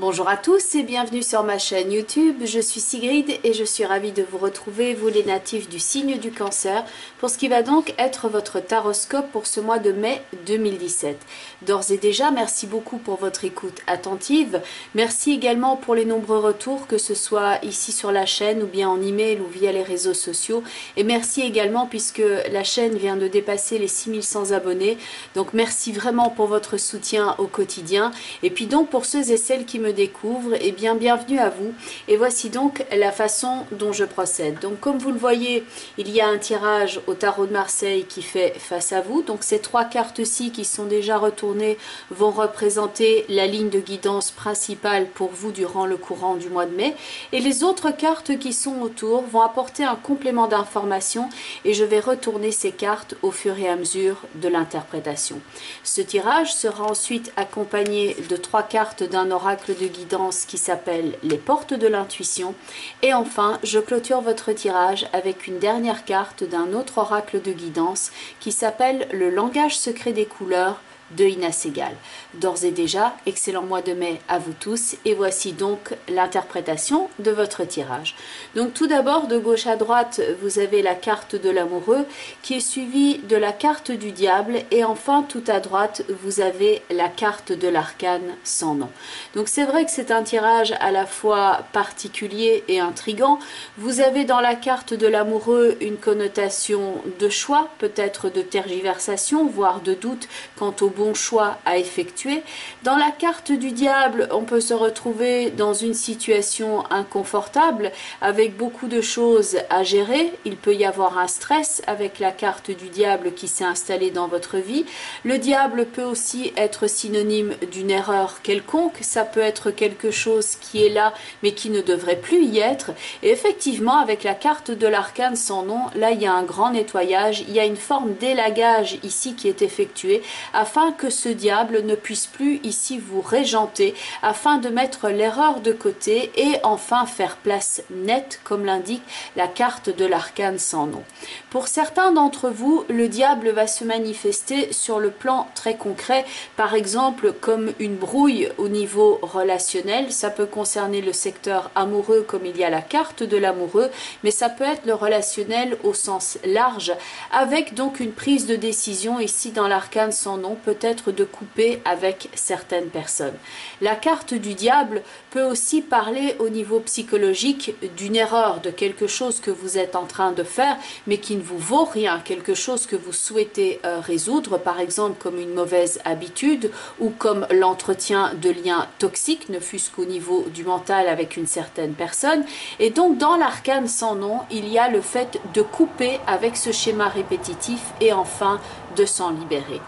Bonjour à tous et bienvenue sur ma chaîne YouTube. Je suis Sigrid et je suis ravie de vous retrouver, vous les natifs du signe du Cancer, pour ce qui va donc être votre taroscope pour ce mois de mai 2017. D'ores et déjà, merci beaucoup pour votre écoute attentive. Merci également pour les nombreux retours, que ce soit ici sur la chaîne ou bien en email ou via les réseaux sociaux. Et merci également puisque la chaîne vient de dépasser les 6100 abonnés. Donc merci vraiment pour votre soutien au quotidien. Et puis donc pour ceux et celles qui me découvrent, eh bien bienvenue à vous. Et voici donc la façon dont je procède. Donc comme vous le voyez, il y a un tirage au tarot de Marseille qui fait face à vous. Donc ces trois cartes-ci qui sont déjà retournées vont représenter la ligne de guidance principale pour vous durant le courant du mois de mai. Et les autres cartes qui sont autour vont apporter un complément d'information et je vais retourner ces cartes au fur et à mesure de l'interprétation. Ce tirage sera ensuite accompagné de trois cartes d'un oracle de guidance qui s'appelle les portes de l'intuition. Et enfin, je clôture votre tirage avec une dernière carte d'un autre oracle de guidance qui s'appelle le langage secret des couleurs de Ina Segal. D'ores et déjà, excellent mois de mai à vous tous et voici donc l'interprétation de votre tirage. Donc tout d'abord, de gauche à droite, vous avez la carte de l'amoureux qui est suivie de la carte du diable et enfin tout à droite, vous avez la carte de l'arcane sans nom. Donc c'est vrai que c'est un tirage à la fois particulier et intrigant. Vous avez dans la carte de l'amoureux une connotation de choix, peut-être de tergiversation, voire de doute quant au bon choix à effectuer. Dans la carte du diable, on peut se retrouver dans une situation inconfortable avec beaucoup de choses à gérer. Il peut y avoir un stress avec la carte du diable qui s'est installée dans votre vie. Le diable peut aussi être synonyme d'une erreur quelconque. Ça peut être quelque chose qui est là mais qui ne devrait plus y être. Et effectivement, avec la carte de l'arcane sans nom, là il y a un grand nettoyage. Il y a une forme d'élagage ici qui est effectuée afin que ce diable ne puisse plus ici vous régenter, afin de mettre l'erreur de côté et enfin faire place nette, comme l'indique la carte de l'arcane sans nom. Pour certains d'entre vous, le diable va se manifester sur le plan très concret, par exemple comme une brouille au niveau relationnel. Ça peut concerner le secteur amoureux comme il y a la carte de l'amoureux, mais ça peut être le relationnel au sens large, avec donc une prise de décision ici dans l'arcane sans nom, peut-être de couper avec certaines personnes. La carte du diable peut aussi parler au niveau psychologique d'une erreur, de quelque chose que vous êtes en train de faire mais qui ne vous vaut rien, quelque chose que vous souhaitez résoudre, par exemple comme une mauvaise habitude ou comme l'entretien de liens toxiques, ne fût-ce qu'au niveau du mental avec une certaine personne. Et donc dans l'arcane sans nom, il y a le fait de couper avec ce schéma répétitif et enfin de s'en libérer.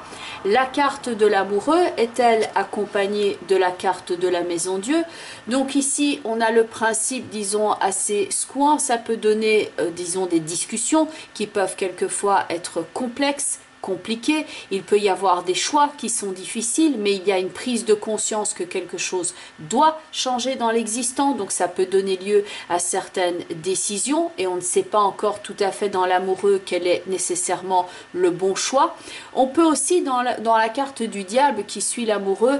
La carte de l'amoureux est-elle accompagnée de la carte de la maison Dieu? Donc ici, on a le principe, disons, assez secouant. Ça peut donner, disons, des discussions qui peuvent quelquefois être complexes, compliqué, il peut y avoir des choix qui sont difficiles, mais il y a une prise de conscience que quelque chose doit changer dans l'existant, donc ça peut donner lieu à certaines décisions et on ne sait pas encore tout à fait dans l'amoureux quel est nécessairement le bon choix. On peut aussi dans la carte du diable qui suit l'amoureux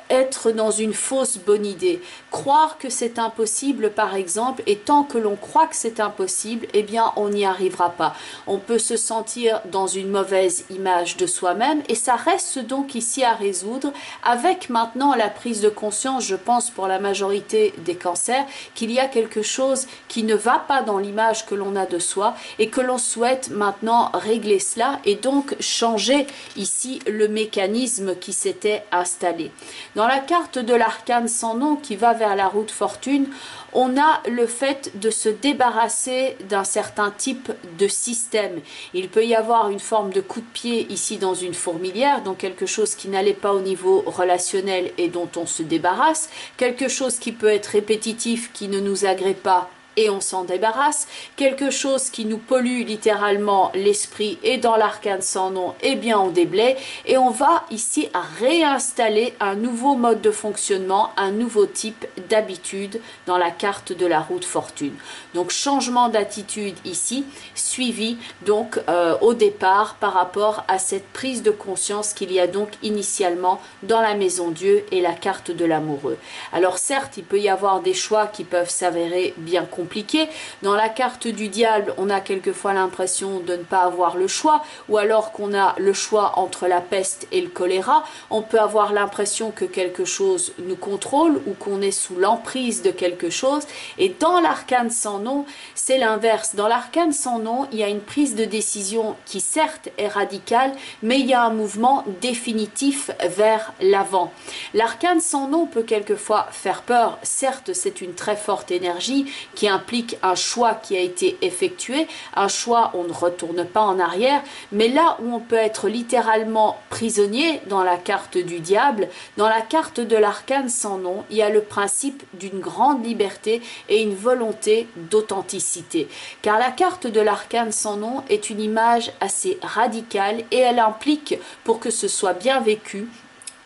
être dans une fausse bonne idée, croire que c'est impossible par exemple, et tant que l'on croit que c'est impossible, eh bien on n'y arrivera pas. On peut se sentir dans une mauvaise image de soi-même et ça reste donc ici à résoudre avec maintenant la prise de conscience, je pense pour la majorité des cancers, qu'il y a quelque chose qui ne va pas dans l'image que l'on a de soi et que l'on souhaite maintenant régler cela et donc changer ici le mécanisme qui s'était installé. Dans la carte de l'arcane sans nom qui va vers la route fortune, on a le fait de se débarrasser d'un certain type de système. Il peut y avoir une forme de coup de pied ici dans une fourmilière, donc quelque chose qui n'allait pas au niveau relationnel et dont on se débarrasse, quelque chose qui peut être répétitif, qui ne nous agrée pas et on s'en débarrasse. Quelque chose qui nous pollue littéralement l'esprit et dans l'arcane sans nom, eh bien on déblaye et on va ici réinstaller un nouveau mode de fonctionnement, un nouveau type d'habitude dans la carte de la roue de fortune. Donc changement d'attitude ici, suivi donc au départ par rapport à cette prise de conscience qu'il y a donc initialement dans la maison Dieu et la carte de l'amoureux. Alors certes, il peut y avoir des choix qui peuvent s'avérer bien compliqué. Dans la carte du diable, on a quelquefois l'impression de ne pas avoir le choix, ou alors qu'on a le choix entre la peste et le choléra. On peut avoir l'impression que quelque chose nous contrôle ou qu'on est sous l'emprise de quelque chose. Et dans l'arcane sans nom, c'est l'inverse. Dans l'arcane sans nom, il y a une prise de décision qui certes est radicale, mais il y a un mouvement définitif vers l'avant. L'arcane sans nom peut quelquefois faire peur. Certes, c'est une très forte énergie qui implique un choix qui a été effectué, un choix, on ne retourne pas en arrière, mais là où on peut être littéralement prisonnier dans la carte du diable, dans la carte de l'arcane sans nom, il y a le principe d'une grande liberté et une volonté d'authenticité. Car la carte de l'arcane sans nom est une image assez radicale et elle implique, pour que ce soit bien vécu,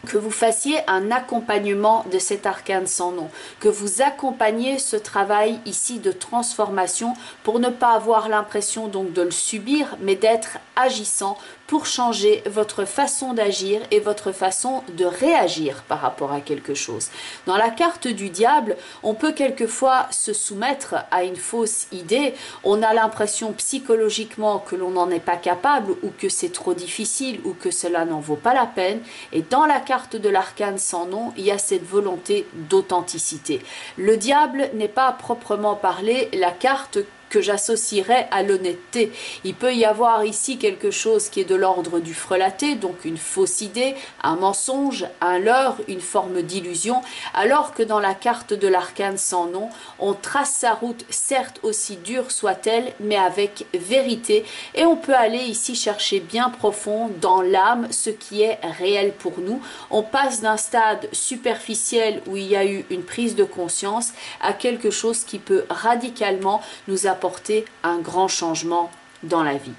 que vous fassiez un accompagnement de cet arcane sans nom, que vous accompagniez ce travail ici de transformation pour ne pas avoir l'impression donc de le subir, mais d'être agissant pour changer votre façon d'agir et votre façon de réagir par rapport à quelque chose. Dans la carte du diable, on peut quelquefois se soumettre à une fausse idée. On a l'impression psychologiquement que l'on n'en est pas capable ou que c'est trop difficile ou que cela n'en vaut pas la peine. Et dans la carte de l'arcane sans nom, il y a cette volonté d'authenticité. Le diable n'est pas à proprement parler la carte que j'associerais à l'honnêteté. Il peut y avoir ici quelque chose qui est de l'ordre du frelaté, donc une fausse idée, un mensonge, un leurre, une forme d'illusion, alors que dans la carte de l'arcane sans nom, on trace sa route, certes aussi dure soit-elle, mais avec vérité, et on peut aller ici chercher bien profond dans l'âme ce qui est réel pour nous. On passe d'un stade superficiel où il y a eu une prise de conscience à quelque chose qui peut radicalement nous apporter un grand changement dans la vie.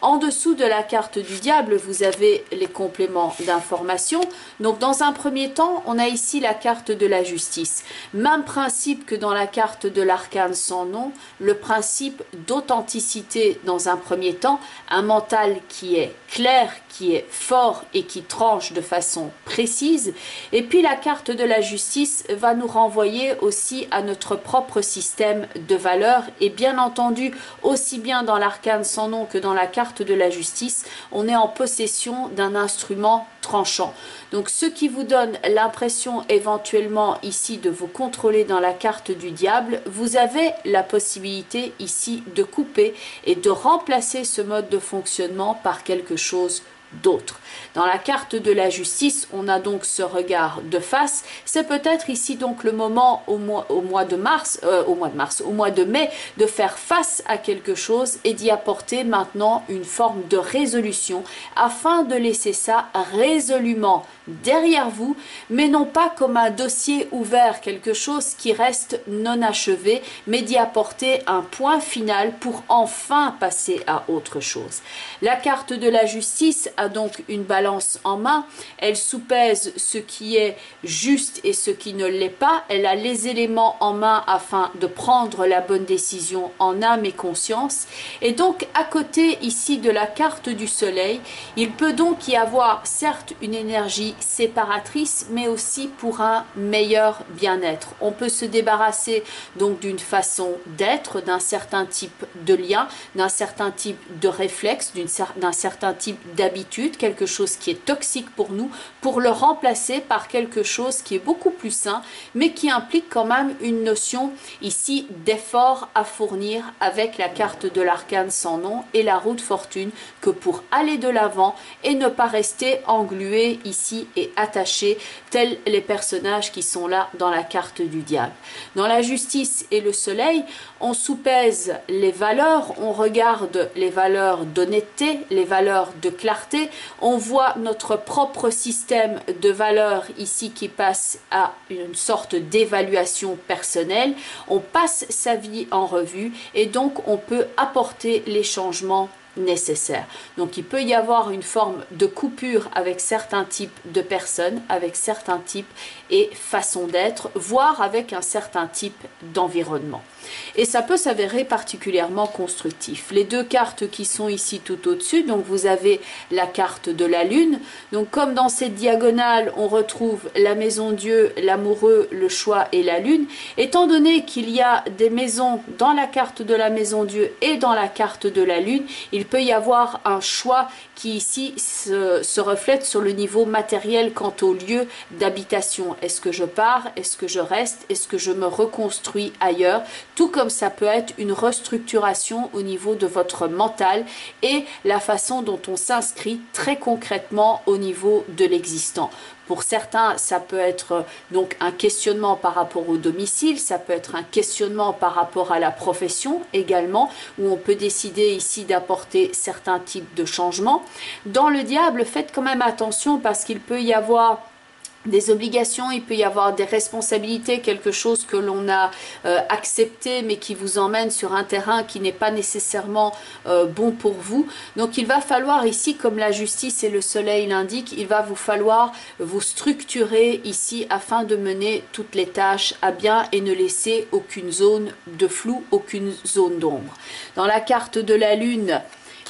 En dessous de la carte du diable, vous avez les compléments d'information. Donc dans un premier temps, on a ici la carte de la justice. Même principe que dans la carte de l'arcane sans nom, le principe d'authenticité dans un premier temps, un mental qui est clair, qui est fort et qui tranche de façon précise. Et puis la carte de la justice va nous renvoyer aussi à notre propre système de valeurs. Et bien entendu, aussi bien dans l'arcane sans nom que dans la carte de la justice, on est en possession d'un instrument tranchant. Donc ce qui vous donne l'impression éventuellement ici de vous contrôler dans la carte du diable, vous avez la possibilité ici de couper et de remplacer ce mode de fonctionnement par quelque chose d'autres. Dans la carte de la justice, on a donc ce regard de face. C'est peut-être ici donc le moment au mois de mai, de faire face à quelque chose et d'y apporter maintenant une forme de résolution afin de laisser ça résolument derrière vous, mais non pas comme un dossier ouvert, quelque chose qui reste non achevé, mais d'y apporter un point final pour enfin passer à autre chose. La carte de la justice a donc une balance en main, elle soupèse ce qui est juste et ce qui ne l'est pas, elle a les éléments en main afin de prendre la bonne décision en âme et conscience. Et donc à côté ici de la carte du soleil, il peut donc y avoir certes une énergie séparatrice, mais aussi pour un meilleur bien-être. On peut se débarrasser donc d'une façon d'être, d'un certain type de lien, d'un certain type de réflexe, d'un certain type d'habitude, quelque chose qui est toxique pour nous, pour le remplacer par quelque chose qui est beaucoup plus sain, mais qui implique quand même une notion ici d'effort à fournir avec la carte de l'arcane sans nom et la roue de fortune, que pour aller de l'avant et ne pas rester englué ici et attaché tels les personnages qui sont là dans la carte du diable. Dans la justice et le soleil, on soupèse les valeurs, on regarde les valeurs d'honnêteté, les valeurs de clarté, côté, on voit notre propre système de valeurs ici qui passe à une sorte d'évaluation personnelle. On passe sa vie en revue et donc on peut apporter les changements nécessaire. Donc il peut y avoir une forme de coupure avec certains types de personnes, avec certains types et façons d'être, voire avec un certain type d'environnement. Et ça peut s'avérer particulièrement constructif. Les deux cartes qui sont ici tout au-dessus, donc vous avez la carte de la lune. Donc comme dans cette diagonale, on retrouve la maison Dieu, l'amoureux, le choix et la lune. Étant donné qu'il y a des maisons dans la carte de la maison Dieu et dans la carte de la lune, il peut y avoir un choix qui ici se reflète sur le niveau matériel quant au lieu d'habitation. Est-ce que je pars? Est-ce que je reste? Est-ce que je me reconstruis ailleurs? Tout comme ça peut être une restructuration au niveau de votre mental et la façon dont on s'inscrit très concrètement au niveau de l'existant. Pour certains, ça peut être donc un questionnement par rapport au domicile, ça peut être un questionnement par rapport à la profession également, où on peut décider ici d'apporter certains types de changements. Dans le diable, faites quand même attention parce qu'il peut y avoir des obligations, il peut y avoir des responsabilités, quelque chose que l'on a accepté mais qui vous emmène sur un terrain qui n'est pas nécessairement bon pour vous. Donc il va falloir ici, comme la justice et le soleil l'indiquent, il va vous falloir vous structurer ici afin de mener toutes les tâches à bien et ne laisser aucune zone de flou, aucune zone d'ombre. Dans la carte de la lune,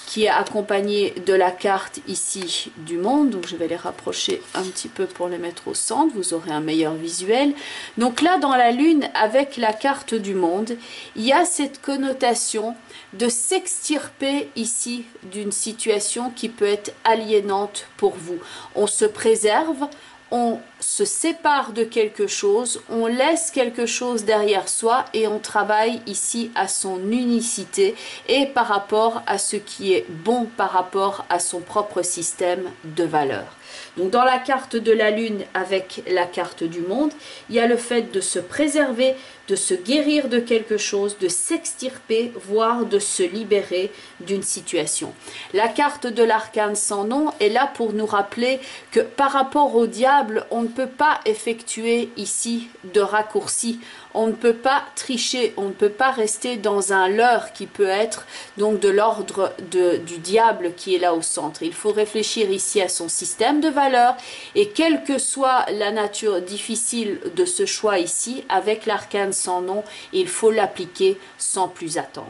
qui est accompagné de la carte ici du monde, donc je vais les rapprocher un petit peu pour les mettre au centre, vous aurez un meilleur visuel. Donc là dans la lune avec la carte du monde, il y a cette connotation de s'extirper ici d'une situation qui peut être aliénante pour vous. On se préserve, on se sépare de quelque chose, on laisse quelque chose derrière soi et on travaille ici à son unicité et par rapport à ce qui est bon par rapport à son propre système de valeurs. Donc dans la carte de la lune avec la carte du monde, il y a le fait de se préserver, de se guérir de quelque chose, de s'extirper, voire de se libérer d'une situation. La carte de l'arcane sans nom est là pour nous rappeler que par rapport au diable, on ne peut pas effectuer ici de raccourcis. On ne peut pas tricher, on ne peut pas rester dans un leurre qui peut être donc de l'ordre du diable qui est là au centre. Il faut réfléchir ici à son système de valeurs et quelle que soit la nature difficile de ce choix ici, avec l'arcane sans nom, il faut l'appliquer sans plus attendre.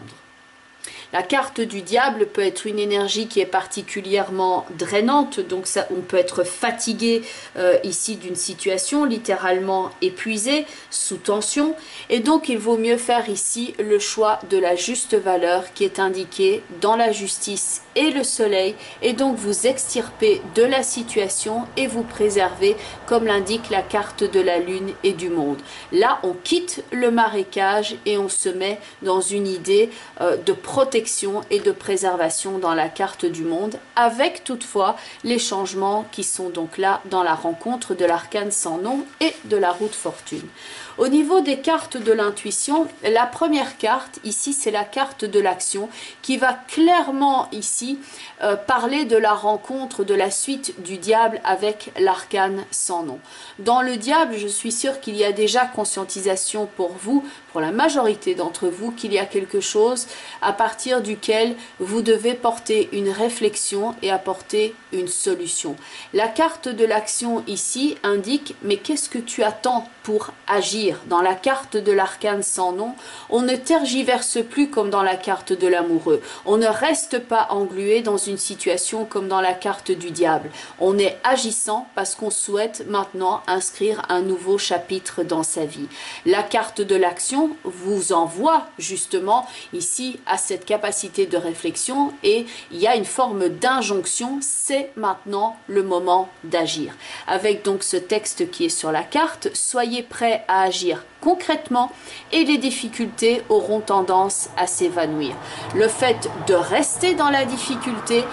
La carte du diable peut être une énergie qui est particulièrement drainante, donc ça, on peut être fatigué ici d'une situation, littéralement épuisé, sous tension, et donc il vaut mieux faire ici le choix de la juste valeur qui est indiquée dans la justice et le soleil, et donc vous extirper de la situation et vous préserver comme l'indique la carte de la lune et du monde. Là, on quitte le marécage et on se met dans une idée de protection et de préservation dans la carte du monde, avec toutefois les changements qui sont donc là dans la rencontre de l'arcane sans nom et de la roue de fortune. Au niveau des cartes de l'intuition, la première carte ici c'est la carte de l'action qui va clairement ici parler de la rencontre, de la suite du diable avec l'arcane sans nom. Dans le diable, je suis sûre qu'il y a déjà conscientisation pour vous, pour la majorité d'entre vous, qu'il y a quelque chose à partir duquel vous devez porter une réflexion et apporter une solution. La carte de l'action ici indique mais qu'est-ce que tu attends pour agir? Dans la carte de l'arcane sans nom, on ne tergiverse plus comme dans la carte de l'amoureux. On ne reste pas englué dans une situation comme dans la carte du diable. On est agissant parce qu'on souhaite maintenant inscrire un nouveau chapitre dans sa vie. La carte de l'action vous envoie justement ici à cette capacité de réflexion et il y a une forme d'injonction, c'est maintenant le moment d'agir. Avec donc ce texte qui est sur la carte, soyez prêts à agir concrètement et les difficultés auront tendance à s'évanouir. Le fait de rester dans la difficulté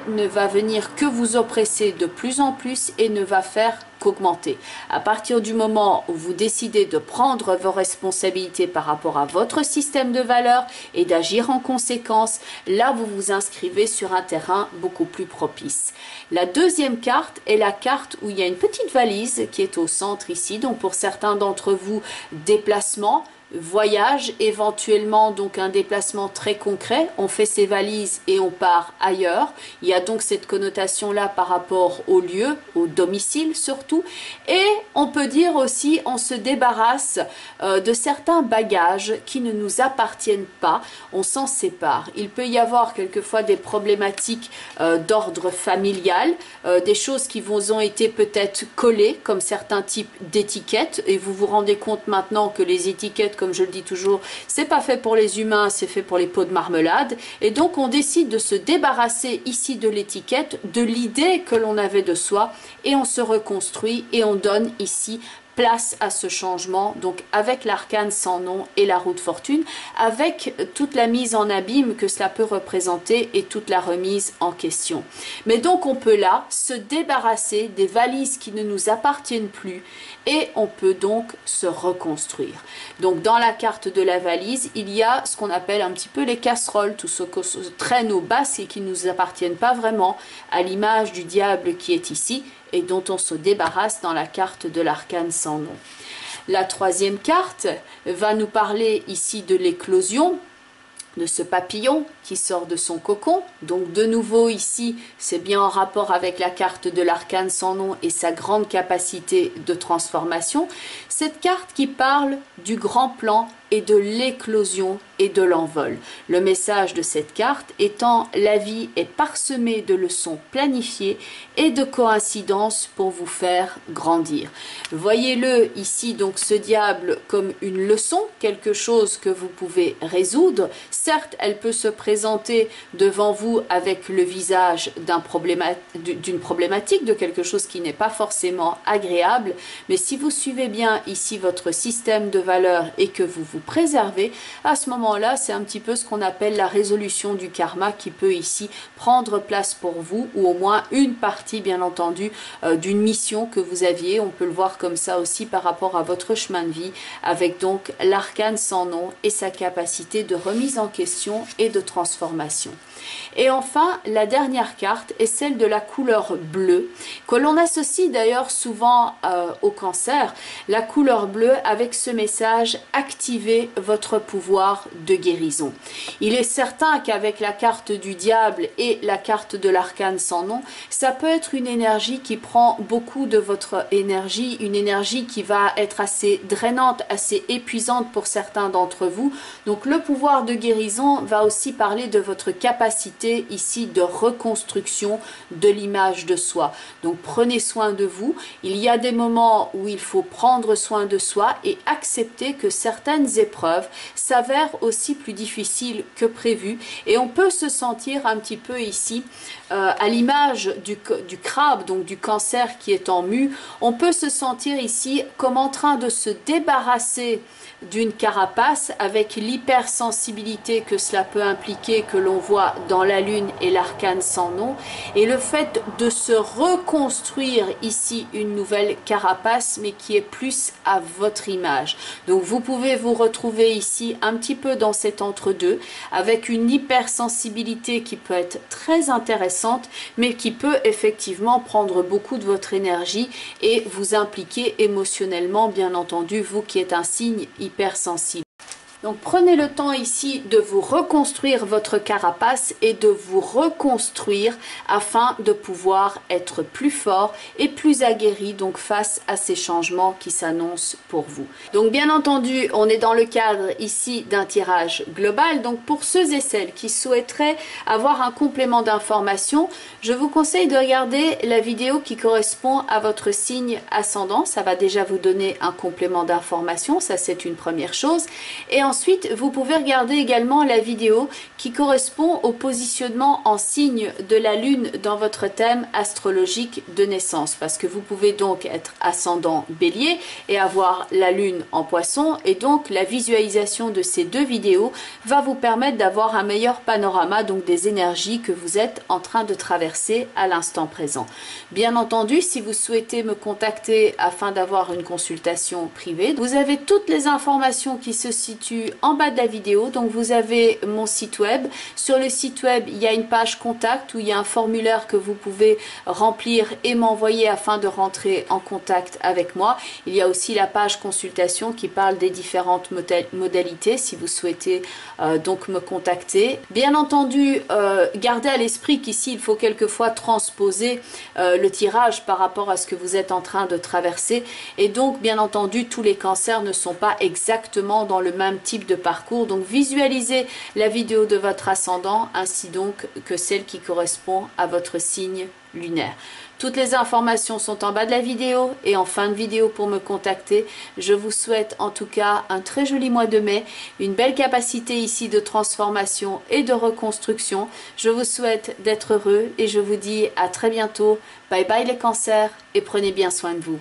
ne va venir que vous oppresser de plus en plus et ne va faire qu'augmenter. À partir du moment où vous décidez de prendre vos responsabilités par rapport à votre système de valeurs et d'agir en conséquence, là vous vous inscrivez sur un terrain beaucoup plus propice. La deuxième carte est la carte où il y a une petite valise qui est au centre ici. Donc pour certains d'entre vous, déplacement, voyage, éventuellement donc un déplacement très concret, on fait ses valises et on part ailleurs. Il y a donc cette connotation là par rapport au lieu, au domicile surtout, et on peut dire aussi on se débarrasse de certains bagages qui ne nous appartiennent pas, on s'en sépare. Il peut y avoir quelquefois des problématiques d'ordre familial, des choses qui vous ont été peut-être collées comme certains types d'étiquettes, et vous vous rendez compte maintenant que les étiquettes, comme je le dis toujours, c'est pas fait pour les humains, c'est fait pour les pots de marmelade. Et donc on décide de se débarrasser ici de l'étiquette, de l'idée que l'on avait de soi, et on se reconstruit et on donne ici place à ce changement, donc avec l'arcane sans nom et la roue de fortune, avec toute la mise en abîme que cela peut représenter et toute la remise en question. Mais donc on peut là se débarrasser des valises qui ne nous appartiennent plus et on peut donc se reconstruire. Donc dans la carte de la valise, il y a ce qu'on appelle un petit peu les casseroles, tout ce que traîne aux basses et qui ne nous appartiennent pas vraiment, à l'image du diable qui est ici, et dont on se débarrasse dans la carte de l'arcane sans nom. La troisième carte va nous parler ici de l'éclosion, de ce papillon qui sort de son cocon. Donc de nouveau ici, c'est bien en rapport avec la carte de l'arcane sans nom et sa grande capacité de transformation. Cette carte qui parle du grand plan et de l'éclosion et de l'envol. Le message de cette carte étant: la vie est parsemée de leçons planifiées et de coïncidences pour vous faire grandir. Voyez-le ici, donc ce diable, comme une leçon, quelque chose que vous pouvez résoudre. Certes, elle peut se présenter devant vous avec le visage d'une problématique, de quelque chose qui n'est pas forcément agréable, mais si vous suivez bien ici votre système de valeurs et que vous vous préservez, à ce moment-là, c'est un petit peu ce qu'on appelle la résolution du karma qui peut ici prendre place pour vous, ou au moins une partie, bien entendu, d'une mission que vous aviez. On peut le voir comme ça aussi par rapport à votre chemin de vie, avec donc l'arcane sans nom et sa capacité de remise en question et de transformation. Et enfin, la dernière carte est celle de la couleur bleue, que l'on associe d'ailleurs souvent au cancer, la couleur bleue avec ce message: activez votre pouvoir de guérison. Il est certain qu'avec la carte du diable et la carte de l'arcane sans nom, ça peut être une énergie qui prend beaucoup de votre énergie, une énergie qui va être assez drainante, assez épuisante pour certains d'entre vous. Donc le pouvoir de guérison va aussi parler de votre capacité ici de reconstruction de l'image de soi. Donc prenez soin de vous. Il y a des moments où il faut prendre soin de soi et accepter que certaines épreuves s'avèrent aussi plus difficiles que prévu, et on peut se sentir un petit peu ici à l'image du crabe, donc du cancer qui est en mue. On peut se sentir ici comme en train de se débarrasser d'une carapace, avec l'hypersensibilité que cela peut impliquer, que l'on voit dans la lune et l'arcane sans nom, et le fait de se reconstruire ici une nouvelle carapace, mais qui est plus à votre image. Donc vous pouvez vous retrouver ici un petit peu dans cet entre-deux, avec une hypersensibilité qui peut être très intéressante, mais qui peut effectivement prendre beaucoup de votre énergie et vous impliquer émotionnellement, bien entendu, vous qui êtes un signe hypersensible. Donc prenez le temps ici de vous reconstruire votre carapace et de vous reconstruire afin de pouvoir être plus fort et plus aguerri donc face à ces changements qui s'annoncent pour vous. Donc bien entendu, on est dans le cadre ici d'un tirage global. Donc pour ceux et celles qui souhaiteraient avoir un complément d'information, je vous conseille de regarder la vidéo qui correspond à votre signe ascendant. Ça va déjà vous donner un complément d'information, ça c'est une première chose. Et ensuite, vous pouvez regarder également la vidéo qui correspond au positionnement en signe de la Lune dans votre thème astrologique de naissance. Parce que vous pouvez donc être ascendant Bélier et avoir la Lune en Poisson. Et donc, la visualisation de ces deux vidéos va vous permettre d'avoir un meilleur panorama donc des énergies que vous êtes en train de traverser à l'instant présent. Bien entendu, si vous souhaitez me contacter afin d'avoir une consultation privée, vous avez toutes les informations qui se situent en bas de la vidéo. Donc vous avez mon site web. Sur le site web, il y a une page contact où il y a un formulaire que vous pouvez remplir et m'envoyer afin de rentrer en contact avec moi. Il y a aussi la page consultation qui parle des différentes modalités si vous souhaitez donc me contacter. Bien entendu, gardez à l'esprit qu'ici il faut quelquefois transposer le tirage par rapport à ce que vous êtes en train de traverser, et donc bien entendu tous les cancers ne sont pas exactement dans le même type de parcours. Donc visualisez la vidéo de votre ascendant ainsi donc que celle qui correspond à votre signe lunaire. Toutes les informations sont en bas de la vidéo et en fin de vidéo pour me contacter. Je vous souhaite en tout cas un très joli mois de mai, une belle capacité ici de transformation et de reconstruction. Je vous souhaite d'être heureux et je vous dis à très bientôt. Bye bye les cancers et prenez bien soin de vous.